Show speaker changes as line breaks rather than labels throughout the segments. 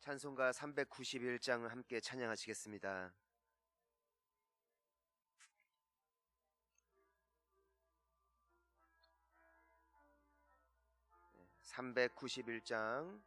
찬송가 391장 함께 찬양하시겠습니다. 391장.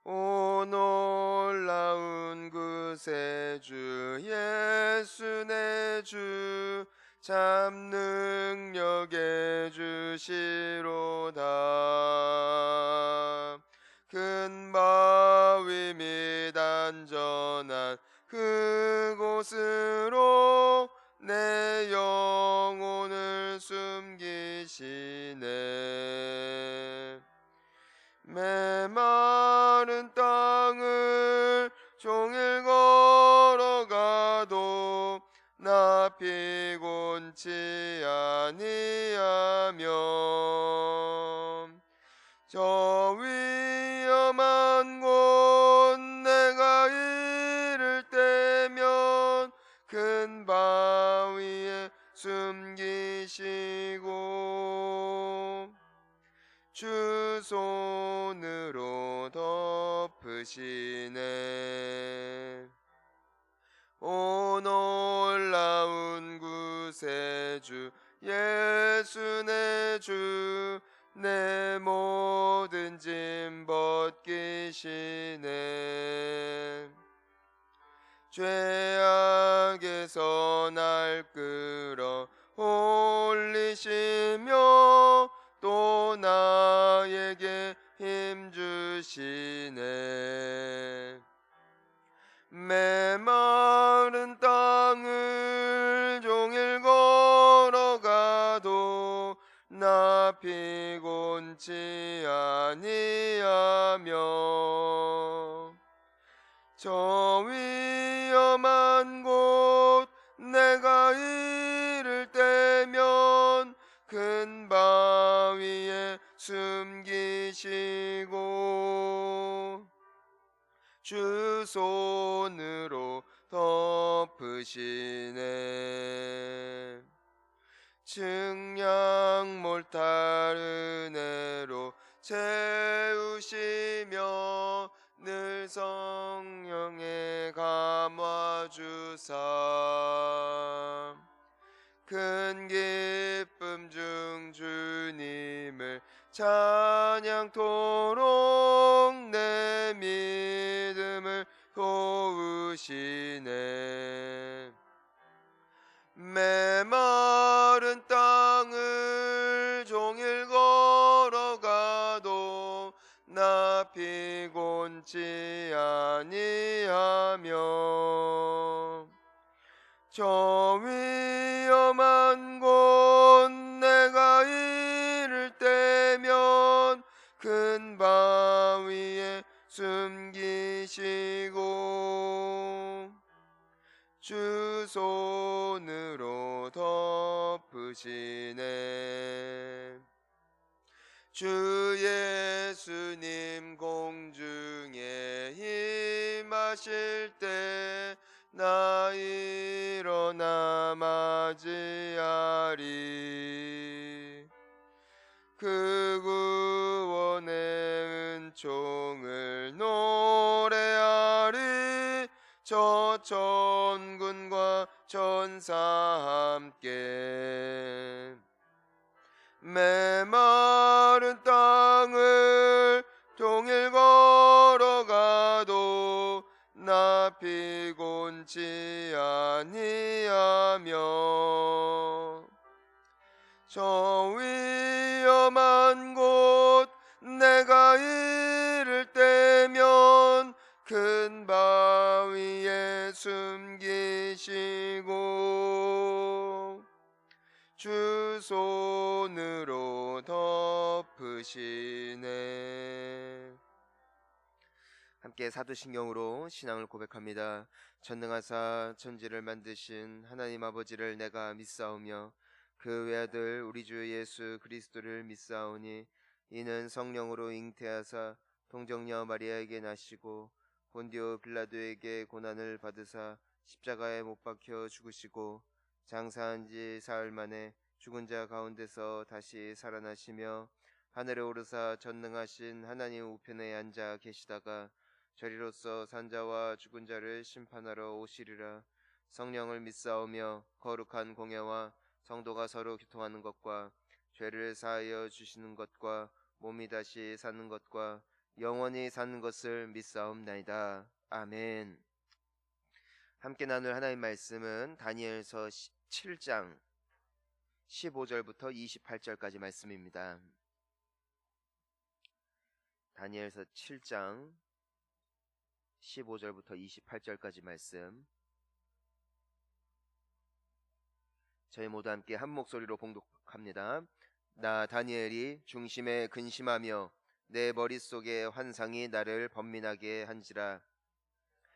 오 놀라운 구세주 예수 내 주 참 능력의 주시로다. 큰 바위 및 안전한 그곳으로 내 영혼을 숨기시네. 메마른 땅을 종일 걸어가도 나 피곤치 아니하며 저 위험한 곳 내가 이를 때면 큰 바위에 숨기시고 주 손으로 덮으시네. 오 놀라운 구세주 예수 내 주 내 모든 짐 벗기시네. 죄악에서 날 끌어 올리시며 또 나에게 힘 주시네. 메마른 땅을 종일 걸어가도 나 피곤치 아니하며 저 위험한 곳 내가 이를 때면 큰 바위에 숨기시고 주 손으로 덮으시네. 증량 몰탈 은혜로 채우시며 늘 성령에 감화주사 큰 기쁨 중 주님을 찬양토록 내 믿음을 도우시네. 메마른 땅을 종일 걸어가도 나 피곤치 아니하며 저 위험한 곳 내가 이를 때면 큰 바위에 숨기시고 주 손으로 덮으시네. 주 예수님 공중에 임하실 때 나 일어나 맞이하리. 그 구원의 은총을 노래하리. 저 천군과 천사 함께 메마른 땅을 종일 걸어가도 나 피곤치 아니하며 저 위험한 곳 내가 이를 때면 큰 바위에 숨기시고 주 손으로 덮으시네. 함께 사도신경으로 신앙을 고백합니다. 전능하사 천지를 만드신 하나님 아버지를 내가 믿사오며 그 외아들 우리 주 예수 그리스도를 믿사오니 이는 성령으로 잉태하사 동정녀 마리아에게 나시고 본디오 빌라도에게 고난을 받으사 십자가에 못 박혀 죽으시고 장사한 지 사흘 만에 죽은 자 가운데서 다시 살아나시며 하늘에 오르사 전능하신 하나님 우편에 앉아 계시다가 저리로서 산자와 죽은 자를 심판하러 오시리라. 성령을 믿사오며 거룩한 공예와 성도가 서로 교통하는 것과 죄를 사하여 주시는 것과 몸이 다시 사는 것과 영원히 사는 것을 믿사옵나이다. 아멘. 함께 나눌 하나님 말씀은 다니엘서 7장 15절부터 28절까지 말씀입니다. 다니엘서 7장 15절부터 28절까지 말씀, 저희 모두 함께 한 목소리로 봉독합니다. 나 다니엘이 중심에 근심하며 내 머릿속에 환상이 나를 번민하게 한지라.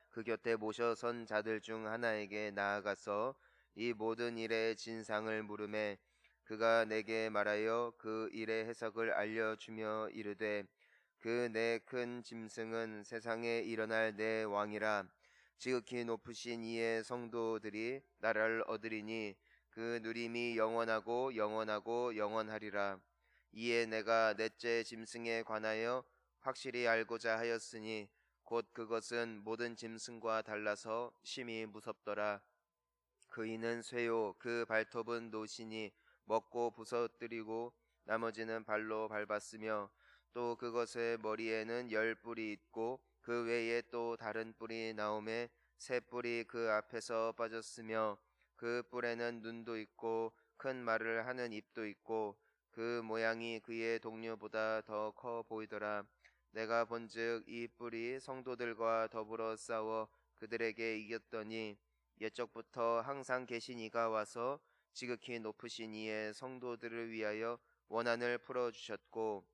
그 곁에 모셔 선 자들 중 하나에게 나아가서 이 모든 일의 진상을 물으매 그가 내게 말하여 그 일의 해석을 알려주며 이르되, 그 내 큰 짐승은 세상에 일어날 내 왕이라. 지극히 높으신 이의 성도들이 나라를 얻으리니 그 누림이 영원하고 영원하고 영원하리라. 이에 내가 넷째 짐승에 관하여 확실히 알고자 하였으니 곧 그것은 모든 짐승과 달라서 심히 무섭더라. 그 이는 쇠요, 그 발톱은 노시니 먹고 부서뜨리고 나머지는 발로 밟았으며, 또 그것의 머리에는 10뿔이 있고 그 외에 또 다른 뿔이 나오매 새 뿔이 그 앞에서 빠졌으며, 그 뿔에는 눈도 있고 큰 말을 하는 입도 있고 그 모양이 그의 동료보다 더 커 보이더라. 내가 본즉 이 뿔이 성도들과 더불어 싸워 그들에게 이겼더니 옛적부터 항상 계신 이가 와서 지극히 높으신 이의 성도들을 위하여 원한을 풀어주셨고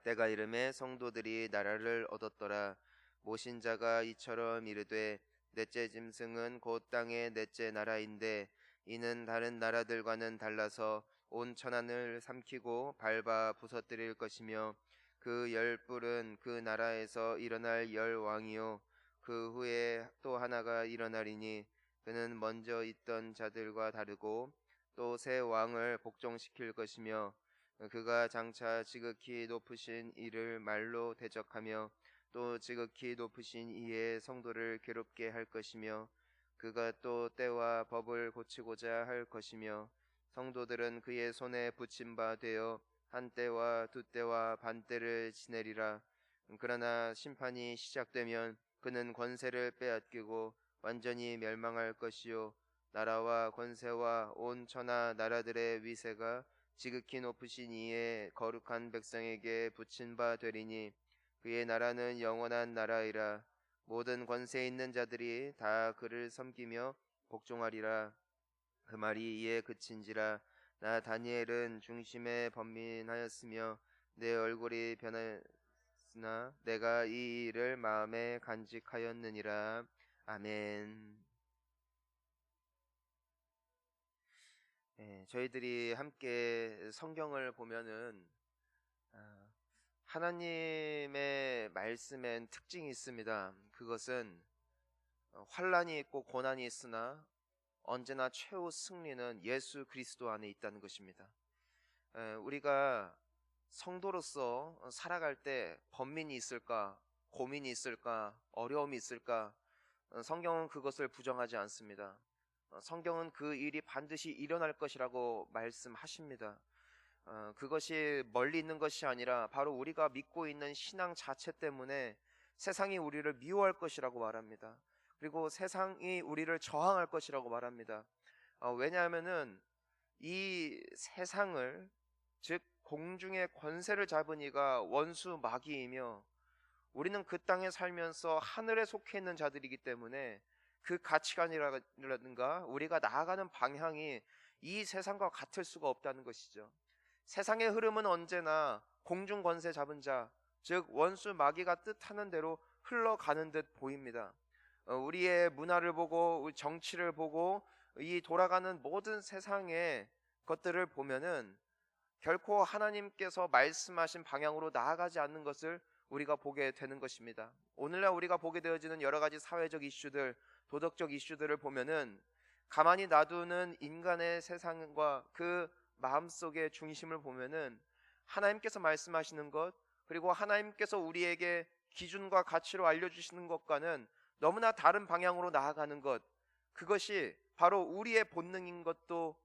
때가 이름에 성도들이 나라를 얻었더라. 모신 자가 이처럼 이르되, 넷째 짐승은 곧 땅의 넷째 나라인데 이는 다른 나라들과는 달라서 온 천하를 삼키고 밟아 부서뜨릴 것이며, 그 10뿔은 그 나라에서 일어날 10왕이요 그 후에 또 하나가 일어나리니 그는 먼저 있던 자들과 다르고 또 새 왕을 복종시킬 것이며, 그가 장차 지극히 높으신 이를 말로 대적하며 또 지극히 높으신 이의 성도를 괴롭게 할 것이며, 그가 또 때와 법을 고치고자 할 것이며, 성도들은 그의 손에 붙임 바 되어 한 때와 두 때와 반 때를 지내리라. 그러나 심판이 시작되면 그는 권세를 빼앗기고 완전히 멸망할 것이요 나라와 권세와 온 천하 나라들의 위세가 지극히 높으신 이의 거룩한 백성에게 붙인 바 되리니 그의 나라는 영원한 나라이라. 모든 권세 있는 자들이 다 그를 섬기며 복종하리라. 그 말이 이에 그친지라. 나 다니엘은 중심에 번민하였으며 내 얼굴이 변했으나 내가 이 일을 마음에 간직하였느니라. 아멘. 저희들이 함께 성경을 보면은 하나님의 말씀엔 특징이 있습니다. 그것은 환란이 있고 고난이 있으나 언제나 최후 승리는 예수 그리스도 안에 있다는 것입니다. 우리가 성도로서 살아갈 때 번민이 있을까, 고민이 있을까, 어려움이 있을까, 성경은 그것을 부정하지 않습니다. 성경은 그 일이 반드시 일어날 것이라고 말씀하십니다. 그것이 멀리 있는 것이 아니라 바로 우리가 믿고 있는 신앙 자체 때문에 세상이 우리를 미워할 것이라고 말합니다. 그리고 세상이 우리를 저항할 것이라고 말합니다. 왜냐하면은 이 세상을, 즉 공중의 권세를 잡은 이가 원수 마귀이며 우리는 그 땅에 살면서 하늘에 속해 있는 자들이기 때문에 그 가치관이라든가 우리가 나아가는 방향이 이 세상과 같을 수가 없다는 것이죠. 세상의 흐름은 언제나 공중 권세 잡은 자, 즉 원수 마귀가 뜻하는 대로 흘러가는 듯 보입니다. 우리의 문화를 보고 정치를 보고 이 돌아가는 모든 세상의 것들을 보면은 결코 하나님께서 말씀하신 방향으로 나아가지 않는 것을 우리가 보게 되는 것입니다. 오늘날 우리가 보게 되어지는 여러 가지 사회적 이슈들, 도덕적 이슈들을 보면은 가만히 놔두는 인간의 세상과 그 마음속의 중심을 보면은 하나님께서 말씀하시는 것, 그리고 하나님께서 우리에게 기준과 가치로 알려주시는 것과는 너무나 다른 방향으로 나아가는 것, 그것이 바로 우리의 본능인 것도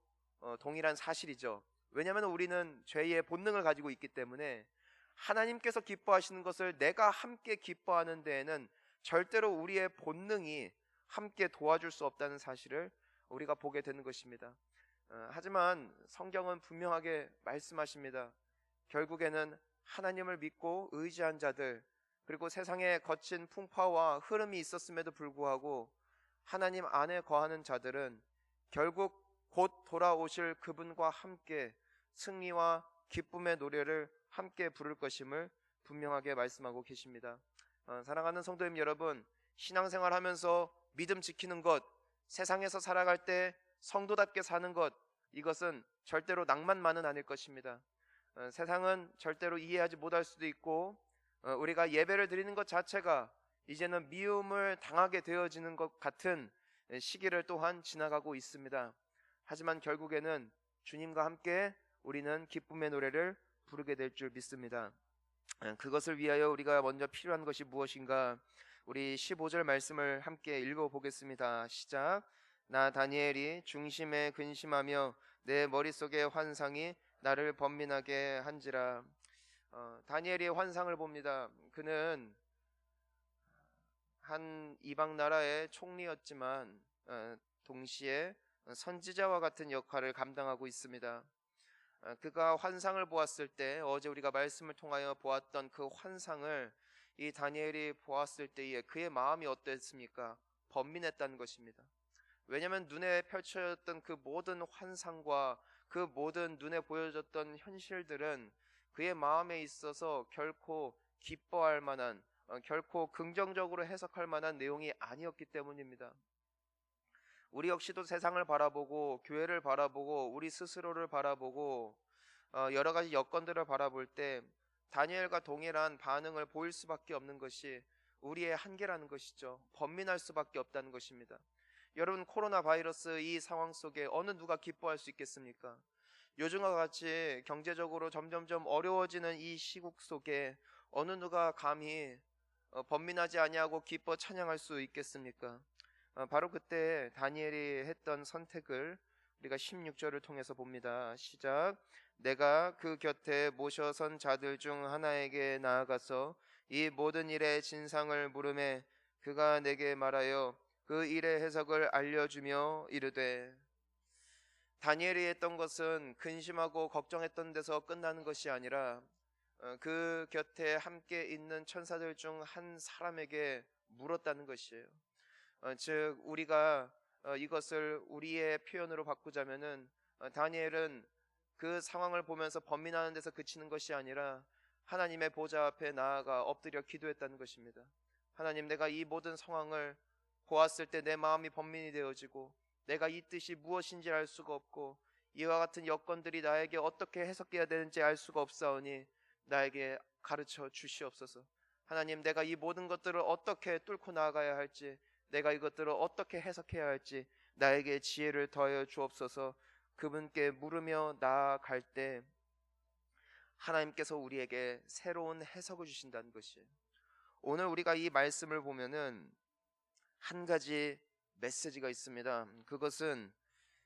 동일한 사실이죠. 왜냐하면 우리는 죄의 본능을 가지고 있기 때문에 하나님께서 기뻐하시는 것을 내가 함께 기뻐하는 데에는 절대로 우리의 본능이 함께 도와줄 수 없다는 사실을 우리가 보게 되는 것입니다. 하지만 성경은 분명하게 말씀하십니다. 결국에는 하나님을 믿고 의지한 자들, 그리고 세상에 거친 풍파와 흐름이 있었음에도 불구하고 하나님 안에 거하는 자들은 결국 곧 돌아오실 그분과 함께 승리와 기쁨의 노래를 함께 부를 것임을 분명하게 말씀하고 계십니다. 사랑하는 성도님 여러분, 신앙생활하면서 믿음 지키는 것, 세상에서 살아갈 때 성도답게 사는 것, 이것은 절대로 낭만만은 아닐 것입니다. 세상은 절대로 이해하지 못할 수도 있고, 우리가 예배를 드리는 것 자체가 이제는 미움을 당하게 되어지는 것 같은 시기를 또한 지나가고 있습니다. 하지만 결국에는 주님과 함께 우리는 기쁨의 노래를 부르게 될 줄 믿습니다. 그것을 위하여 우리가 먼저 필요한 것이 무엇인가? 우리 15절 말씀을 함께 읽어보겠습니다. 시작. 나 다니엘이 중심에 근심하며 내 머릿속의 환상이 나를 번민하게 한지라. 다니엘이 환상을 봅니다. 그는 한 이방 나라의 총리였지만 동시에 선지자와 같은 역할을 감당하고 있습니다. 그가 환상을 보았을 때, 어제 우리가 말씀을 통하여 보았던 그 환상을 이 다니엘이 보았을 때에 그의 마음이 어땠습니까? 번민했다는 것입니다. 왜냐하면 눈에 펼쳐졌던 그 모든 환상과 그 모든 눈에 보여졌던 현실들은 그의 마음에 있어서 결코 기뻐할 만한, 결코 긍정적으로 해석할 만한 내용이 아니었기 때문입니다. 우리 역시도 세상을 바라보고 교회를 바라보고 우리 스스로를 바라보고 여러 가지 여건들을 바라볼 때 다니엘과 동일한 반응을 보일 수밖에 없는 것이 우리의 한계라는 것이죠. 번민할 수밖에 없다는 것입니다. 여러분, 코로나 바이러스 이 상황 속에 어느 누가 기뻐할 수 있겠습니까? 요즘과 같이 경제적으로 점점점 어려워지는 이 시국 속에 어느 누가 감히 번민하지 아니하고 기뻐 찬양할 수 있겠습니까? 바로 그때 다니엘이 했던 선택을 우리가 16절을 통해서 봅니다. 시작. 내가 그 곁에 모셔선 자들 중 하나에게 나아가서 이 모든 일의 진상을 물으매 그가 내게 말하여 그 일의 해석을 알려주며 이르되. 다니엘이 했던 것은 근심하고 걱정했던 데서 끝나는 것이 아니라 그 곁에 함께 있는 천사들 중 한 사람에게 물었다는 것이에요. 즉 우리가 이것을 우리의 표현으로 바꾸자면은 다니엘은 그 상황을 보면서 번민하는 데서 그치는 것이 아니라 하나님의 보좌 앞에 나아가 엎드려 기도했다는 것입니다. 하나님, 내가 이 모든 상황을 보았을 때 내 마음이 번민이 되어지고 내가 이 뜻이 무엇인지 알 수가 없고 이와 같은 여건들이 나에게 어떻게 해석해야 되는지 알 수가 없사오니 나에게 가르쳐 주시옵소서. 하나님, 내가 이 모든 것들을 어떻게 뚫고 나아가야 할지, 내가 이것들을 어떻게 해석해야 할지 나에게 지혜를 더하여 주옵소서. 그분께 물으며 나아갈 때 하나님께서 우리에게 새로운 해석을 주신다는 것이에요. 오늘 우리가 이 말씀을 보면은 한 가지 메시지가 있습니다. 그것은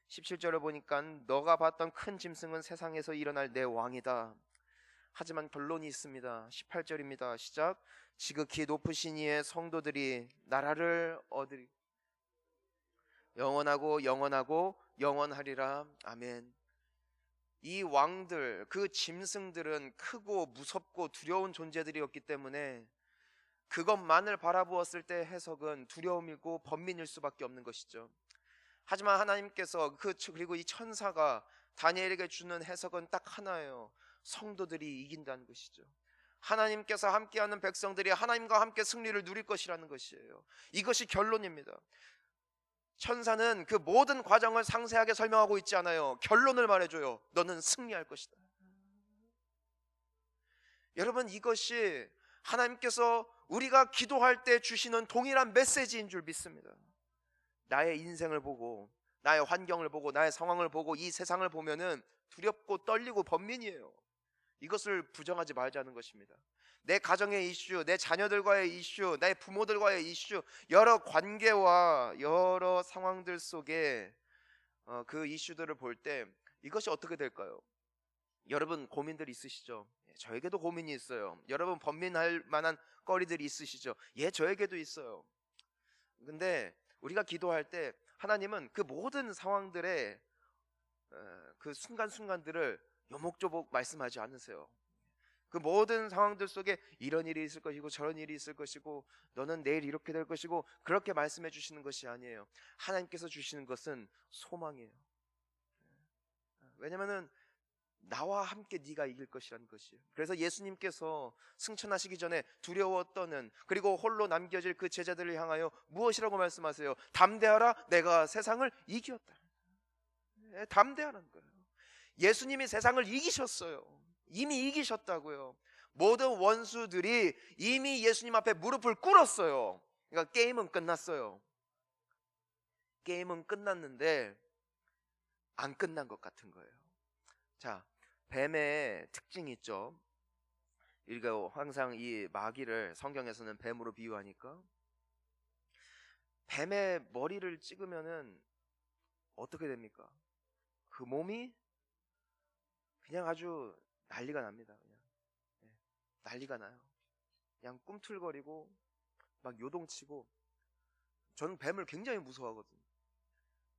17절을 보니까 너가 봤던 큰 짐승은 세상에서 일어날 내 왕이다. 하지만 결론이 있습니다. 18절입니다. 시작. 지극히 높으신 이의 성도들이 나라를 얻으리. 영원하고 영원하고 영원하리라. 아멘. 이 왕들, 그 짐승들은 크고 무섭고 두려운 존재들이었기 때문에 그것만을 바라보았을 때 해석은 두려움이고 번민일 수밖에 없는 것이죠. 하지만 하나님께서 그리고 이 천사가 다니엘에게 주는 해석은 딱 하나예요. 성도들이 이긴다는 것이죠. 하나님께서 함께하는 백성들이 하나님과 함께 승리를 누릴 것이라는 것이에요. 이것이 결론입니다. 천사는 그 모든 과정을 상세하게 설명하고 있지 않아요. 결론을 말해줘요. 너는 승리할 것이다. 여러분, 이것이 하나님께서 우리가 기도할 때 주시는 동일한 메시지인 줄 믿습니다. 나의 인생을 보고 나의 환경을 보고 나의 상황을 보고 이 세상을 보면은 두렵고 떨리고 번민이에요. 이것을 부정하지 말자는 것입니다. 내 가정의 이슈, 내 자녀들과의 이슈, 내 부모들과의 이슈, 여러 관계와 여러 상황들 속에 그 이슈들을 볼 때 이것이 어떻게 될까요? 여러분 고민들 있으시죠? 예, 저에게도 고민이 있어요. 여러분 번민할 만한 거리들이 있으시죠? 예, 저에게도 있어요. 근데 우리가 기도할 때 하나님은 그 모든 상황들의 그 순간순간들을 요목조목 말씀하지 않으세요. 그 모든 상황들 속에 이런 일이 있을 것이고 저런 일이 있을 것이고 너는 내일 이렇게 될 것이고 그렇게 말씀해 주시는 것이 아니에요. 하나님께서 주시는 것은 소망이에요. 왜냐면은 나와 함께 네가 이길 것이라는 것이에요. 그래서 예수님께서 승천하시기 전에 두려워 떠는 그리고 홀로 남겨질 그 제자들을 향하여 무엇이라고 말씀하세요? 담대하라, 내가 세상을 이겼다. 담대하라는 거예요. 예수님이 세상을 이기셨어요. 이미 이기셨다고요. 모든 원수들이 이미 예수님 앞에 무릎을 꿇었어요. 그러니까 게임은 끝났어요. 게임은 끝났는데 안 끝난 것 같은 거예요. 자, 뱀의 특징이 있죠. 우리가 항상 이 마귀를 성경에서는 뱀으로 비유하니까 뱀의 머리를 찍으면은 어떻게 됩니까? 그 몸이 그냥 아주 난리가 납니다. 그냥 난리가 나요. 그냥 꿈틀거리고 막 요동치고. 저는 뱀을 굉장히 무서워하거든요.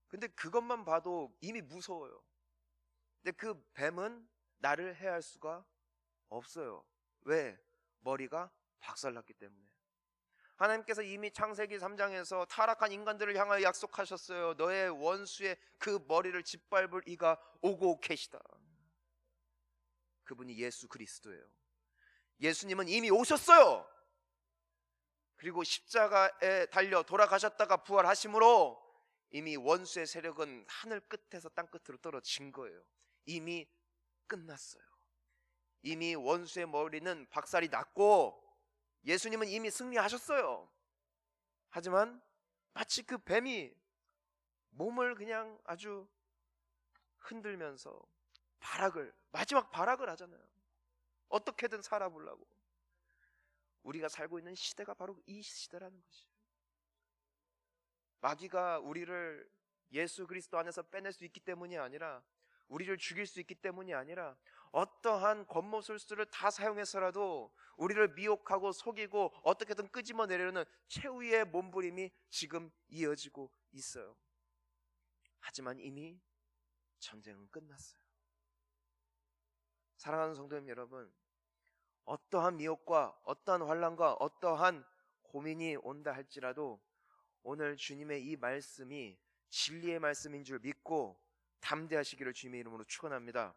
근데 그것만 봐도 이미 무서워요. 근데 그 뱀은 나를 해할 수가 없어요. 왜? 머리가 박살났기 때문에. 하나님께서 이미 창세기 3장에서 타락한 인간들을 향하여 약속하셨어요. 너의 원수의 그 머리를 짓밟을 이가 오고 계시다. 그분이 예수 그리스도예요. 예수님은 이미 오셨어요. 그리고 십자가에 달려 돌아가셨다가 부활하심으로 이미 원수의 세력은 하늘 끝에서 땅 끝으로 떨어진 거예요. 이미 끝났어요. 이미 원수의 머리는 박살이 났고 예수님은 이미 승리하셨어요. 하지만 마치 그 뱀이 몸을 그냥 아주 흔들면서 마지막 발악을 하잖아요. 어떻게든 살아보려고. 우리가 살고 있는 시대가 바로 이 시대라는 것이에요. 마귀가 우리를 예수 그리스도 안에서 빼낼 수 있기 때문이 아니라, 우리를 죽일 수 있기 때문이 아니라 어떠한 권모술수를 다 사용해서라도 우리를 미혹하고 속이고 어떻게든 끄집어내려는 최후의 몸부림이 지금 이어지고 있어요. 하지만 이미 전쟁은 끝났어요. 사랑하는 성도님 여러분, 어떠한 미혹과 어떠한 환난과 어떠한 고민이 온다 할지라도 오늘 주님의 이 말씀이 진리의 말씀인 줄 믿고 담대하시기를 주님의 이름으로 축원합니다.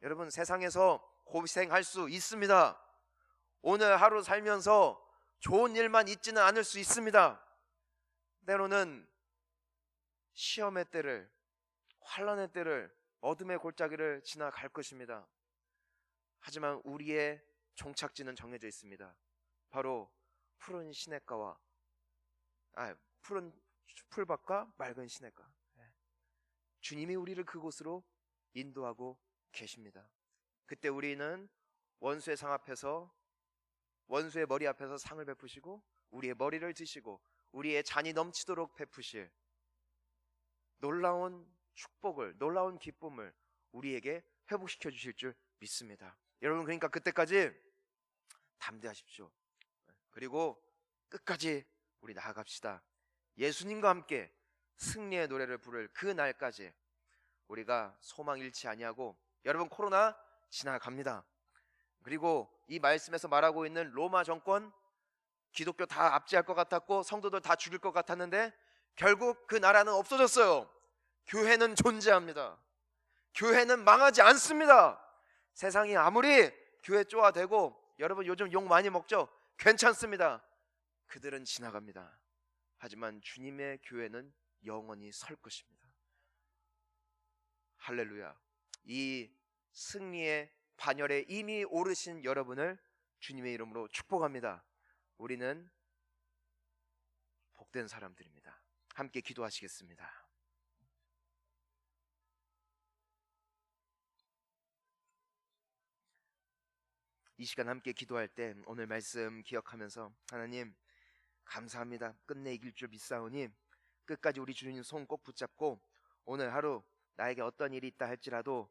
여러분, 세상에서 고생할 수 있습니다. 오늘 하루 살면서 좋은 일만 있지는 않을 수 있습니다. 때로는 시험의 때를, 환난의 때를, 어둠의 골짜기를 지나갈 것입니다. 하지만 우리의 종착지는 정해져 있습니다. 바로 푸른 시냇가와 푸른 풀밭과 맑은 시냇가. 주님이 우리를 그곳으로 인도하고 계십니다. 그때 우리는 원수의 머리 앞에서 상을 베푸시고 우리의 머리를 드시고 우리의 잔이 넘치도록 베푸실 놀라운 축복을, 놀라운 기쁨을 우리에게 회복시켜 주실 줄 믿습니다. 여러분, 그러니까 그때까지 담대하십시오. 그리고 끝까지 우리 나아갑시다. 예수님과 함께 승리의 노래를 부를 그 날까지 우리가 소망 잃지 아니하고, 여러분, 코로나 지나갑니다. 그리고 이 말씀에서 말하고 있는 로마 정권, 기독교 다 압제할 것 같았고 성도들 다 죽일 것 같았는데 결국 그 나라는 없어졌어요. 교회는 존재합니다. 교회는 망하지 않습니다. 세상이 아무리 교회 쪼아대고, 여러분 요즘 욕 많이 먹죠? 괜찮습니다. 그들은 지나갑니다. 하지만 주님의 교회는 영원히 설 것입니다. 할렐루야. 이 승리의 반열에 이미 오르신 여러분을 주님의 이름으로 축복합니다. 우리는 복된 사람들입니다. 함께 기도하시겠습니다. 이 시간 함께 기도할 때 오늘 말씀 기억하면서 하나님 감사합니다. 끝내 이길 줄 믿사오니 끝까지 우리 주님 손 꼭 붙잡고 오늘 하루 나에게 어떤 일이 있다 할지라도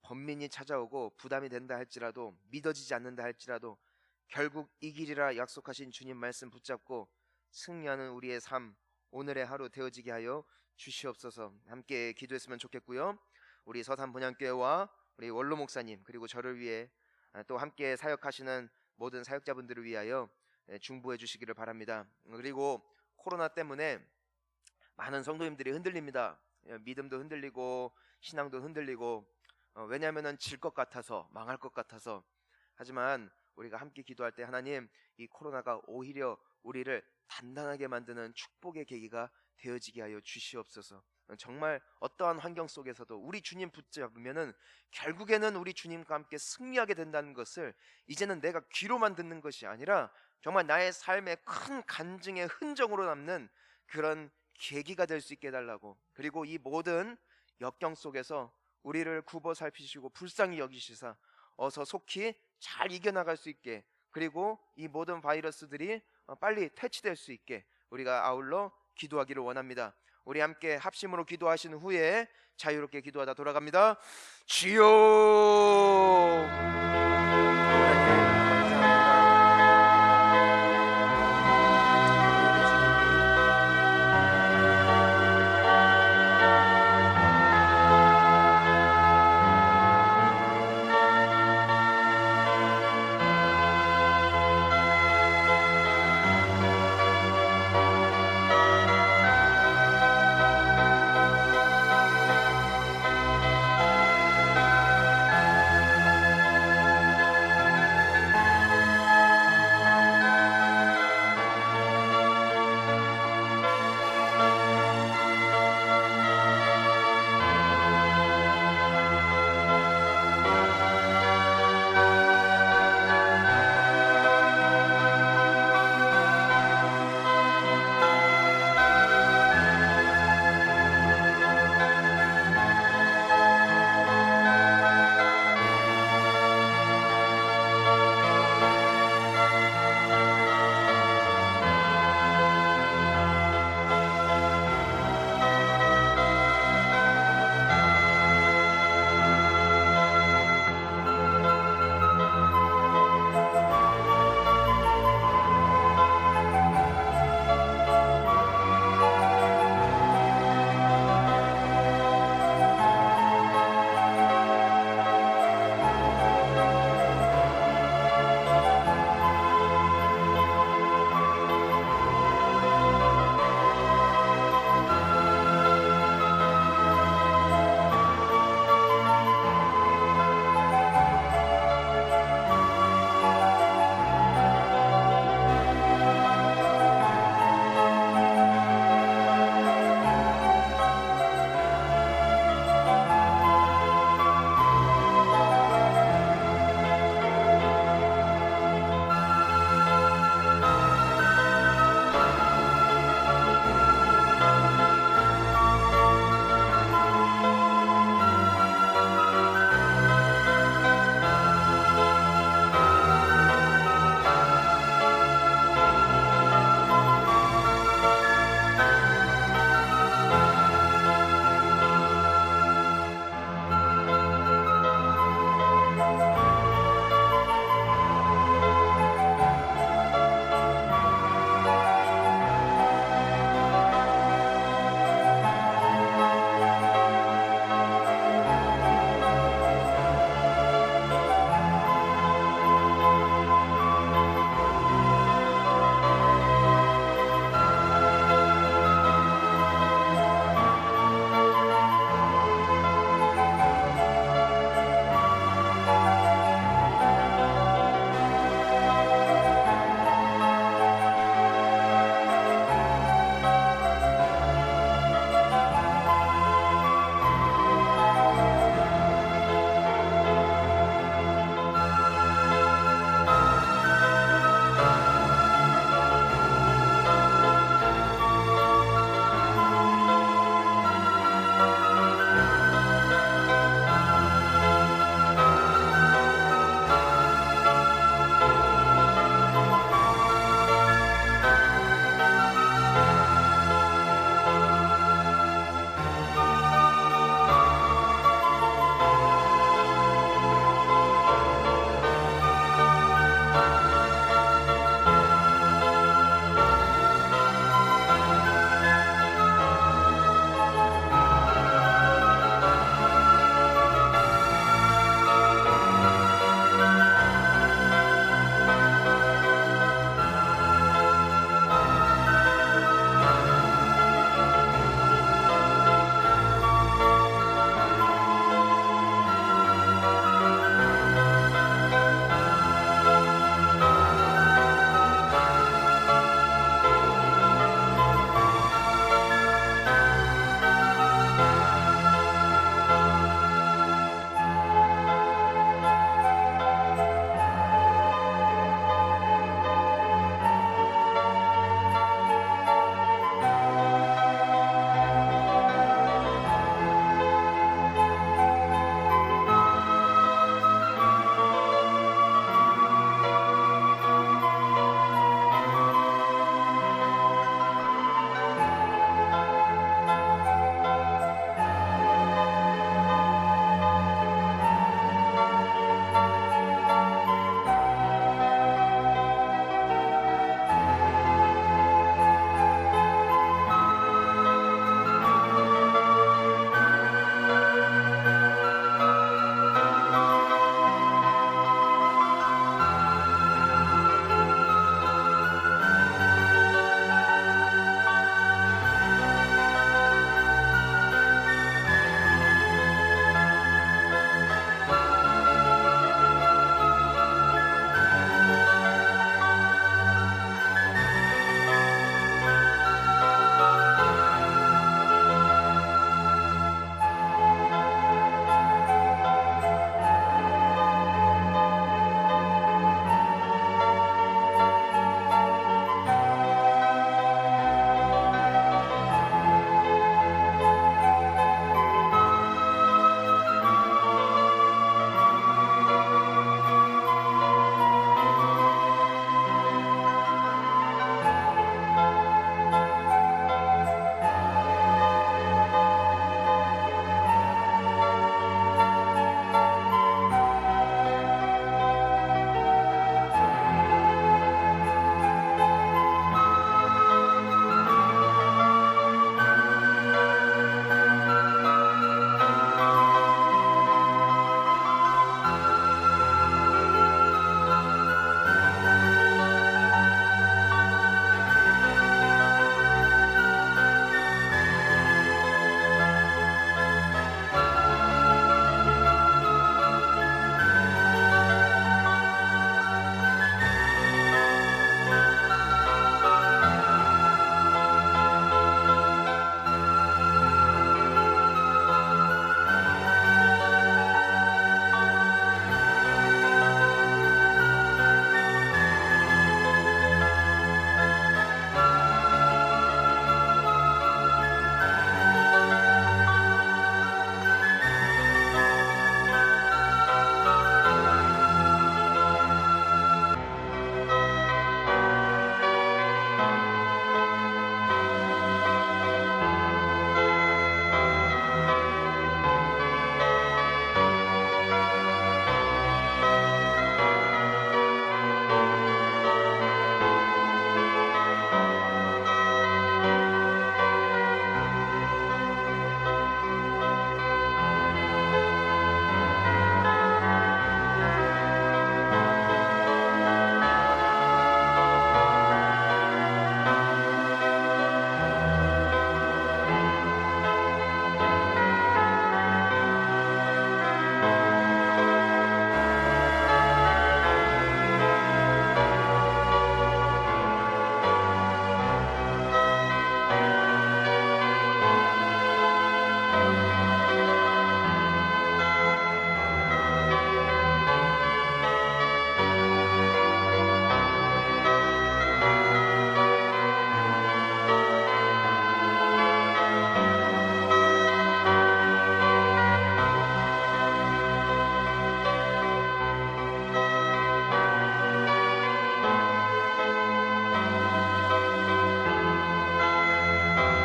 번민이 찾아오고 부담이 된다 할지라도 믿어지지 않는다 할지라도 결국 이기리라 약속하신 주님 말씀 붙잡고 승리하는 우리의 삶 오늘의 하루 되어지게 하여 주시옵소서. 함께 기도했으면 좋겠고요. 우리 서산 본향교회와 우리 원로 목사님 그리고 저를 위해 또 함께 사역하시는 모든 사역자분들을 위하여 중보해 주시기를 바랍니다. 그리고 코로나 때문에 많은 성도님들이 흔들립니다. 믿음도 흔들리고 신앙도 흔들리고 왜냐하면 질 것 같아서 망할 것 같아서. 하지만 우리가 함께 기도할 때 하나님 이 코로나가 오히려 우리를 단단하게 만드는 축복의 계기가 되어지게 하여 주시옵소서. 정말 어떠한 환경 속에서도 우리 주님 붙잡으면은 결국에는 우리 주님과 함께 승리하게 된다는 것을 이제는 내가 귀로만 듣는 것이 아니라 정말 나의 삶의 큰 간증의 흔적으로 남는 그런 계기가 될 수 있게 해달라고. 그리고 이 모든 역경 속에서 우리를 굽어 살피시고 불쌍히 여기시사 어서 속히 잘 이겨나갈 수 있게, 그리고 이 모든 바이러스들이 빨리 퇴치될 수 있게 우리가 아울러 기도하기를 원합니다. 우리 함께 합심으로 기도하신 후에 자유롭게 기도하다 돌아갑니다. 주여